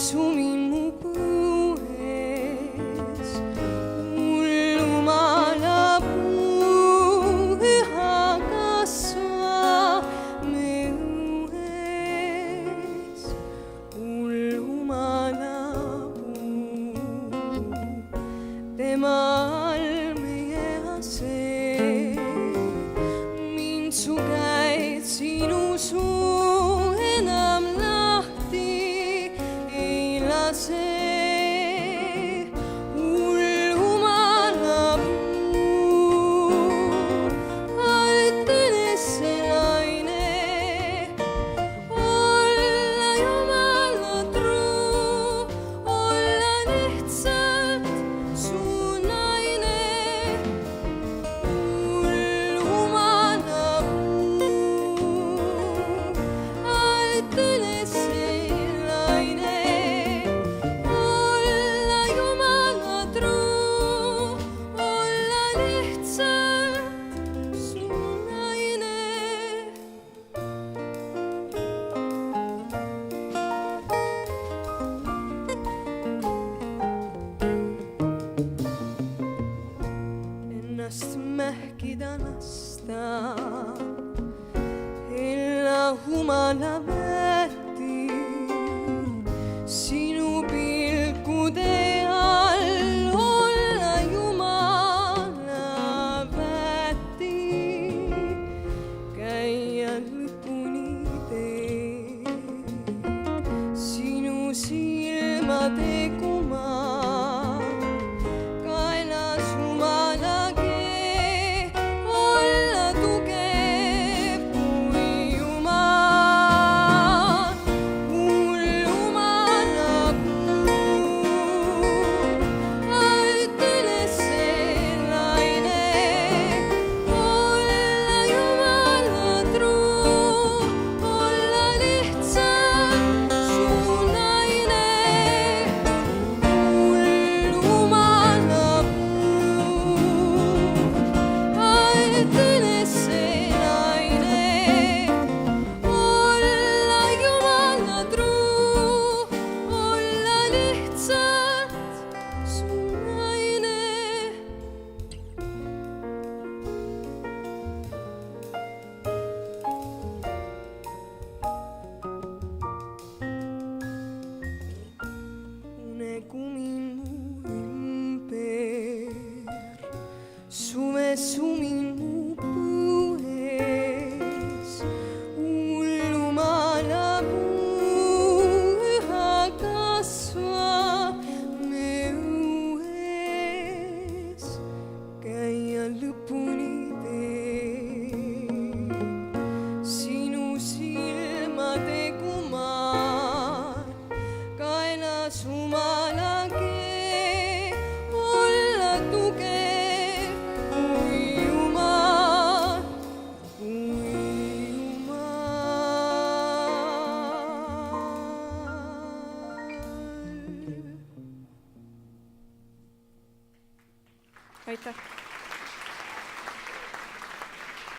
sumin mu põues, hullumana puu üha kasvame õues, hullumana puu tema all meie asee. Mind su käed sinu suu enam lahti ei lase. Hullumana puu alt üles naine, olla Jumala truu, olla lihtsalt su naine. Hullumana alt üles naine, olla Jumala truu, olla lihtsalt su naine. Ennast mähkida lasta, ella humala väeti, sinu pilkude all olla Jumala väeti, käia lõpuni tee, sinu silmade kumaa kaelas Jumalagi, olla tugev kui Jumal. Hullumana puu alt üles naine, olla Jumala truu, olla lihtsalt su naine. Hullumana puu alt üles naine, olla Jumala truu, olla lihtsalt su naine. Unekumin mu ümber, suve sumin mu põues, hullumana puu üha kasvame õues, käia lõpuni tee, sinu silmade kumaa kaelas Jumalagi, olla tugev kui Jumal, kui Jumal. Aitäh!